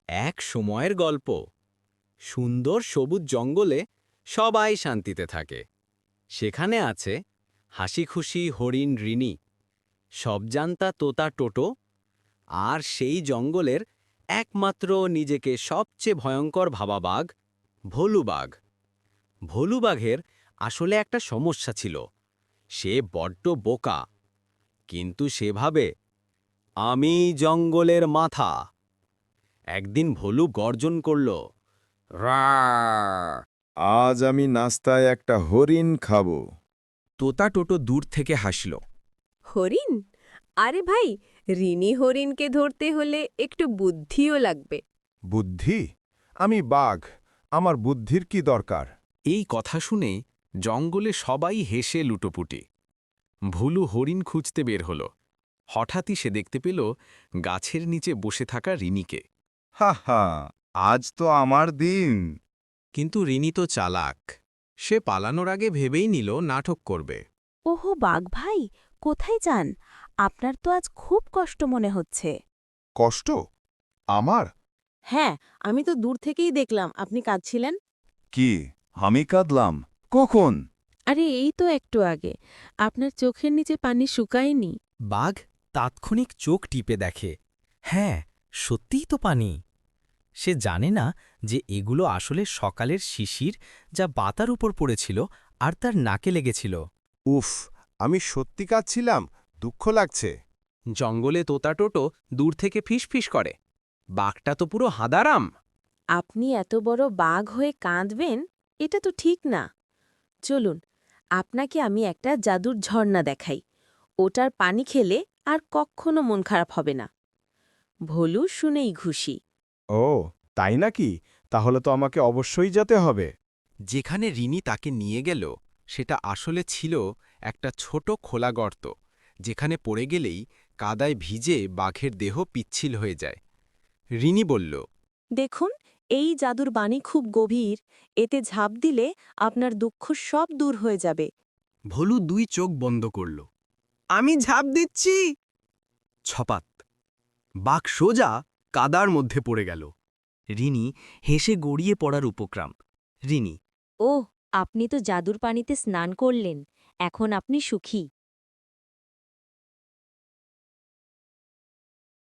এক সময়ের গল্প। সুন্দর সবুজ জঙ্গলে সবাই শান্তিতে থাকে। সেখানে আছে হাসিখুশি হরিণ রিনি, সবজান্তা তোতা টোটো, আর সেই জঙ্গলের একমাত্র নিজেকে সবচেয়ে ভয়ঙ্কর ভাবা বাঘ, ভোলু বাঘ। ভোলু বাঘের আসলে একটা সমস্যা ছিল। সে বড্ড বোকা, কিন্তু সে ভাবে, আমি জঙ্গলের মাথা। একদিন ভোলু গর্জন করল, "রার!" আজ আমি নাস্তায় একটা হরিণ খাবো। তোতা টোটো দূর থেকে হাসল। হরিণ? আরে ভাই, রিনি হরিণকে ধরতে হলে একটু বুদ্ধিও লাগবে। বুদ্ধি? আমি বাঘ, আমার বুদ্ধির কি দরকার? এই কথা শুনে জঙ্গলে সবাই হেসে লুটোপুটি। ভুলু হরিণ খুঁজতে বের হল। হঠাৎই সে দেখতে পেল গাছের নিচে বসে থাকা রিনিকে। হা হা, আজ তো আমার দিন। কিন্তু রিনি তো চালাক। সে পালানোর আগে ভেবেই নিল নাটক করবে। ওহো বাঘ ভাই, কোথায় যান? আপনার তো আজ খুব কষ্ট মনে হচ্ছে। কষ্ট? আমার? হ্যাঁ, আমি তো দূর থেকেই দেখলাম আপনি কাঁদছিলেন। কি, আমি কাঁদলাম? কখন? আরে এই তো একটু আগে, আপনার চোখের নিচে পানি শুকায়নি। বাঘ তাৎক্ষণিক চোখ টিপে দেখে, হ্যাঁ, সত্যিই তো পানি। সে জানে না যে এগুলো আসলে সকালের শিশির, যা বাতার উপর পড়েছিল আর তার নাকে লেগেছিল। উফ, আমি সত্যি কাঁদছিলাম, দুঃখ লাগছে। জঙ্গলে তোতা টোটো দূর থেকে ফিসফিস করে, বাঘটা তো পুরো হাঁদারাম। আপনি এত বড় বাঘ হয়ে কাঁদবেন, এটা তো ঠিক না। চলুন, আপনাকে আমি একটা জাদুর ঝর্ণা দেখাই। ওটার পানি খেলে আর কখনো মন খারাপ হবে না। ভোলু শুনেই খুশি। ও, তাই নাকি? তাহলে তো আমাকে অবশ্যই যেতে হবে। যেখানে রিনি তাকে নিয়ে গেল সেটা আসলে ছিল একটা ছোট খোলা গর্ত, যেখানে পড়ে গেলেই কাদায় ভিজে বাঘের দেহ পিচ্ছিল হয়ে যায়। রিনি বলল, দেখুন, এই জাদুর বাণী খুব গভীর। এতে ঝাঁপ দিলে আপনার দুঃখ সব দূর হয়ে যাবে। ভোলু 2 চোখ বন্ধ করল। আমি ঝাঁপ দিচ্ছি। ছপাত, বাঘ সোজা কাদার মধ্যে পড়ে গেল। রিনি হেসে গড়িয়ে পড়ার উপক্রম। রিনি, ওহ, আপনি তো জাদুর পানিতে স্নান করলেন। এখন আপনি সুখী।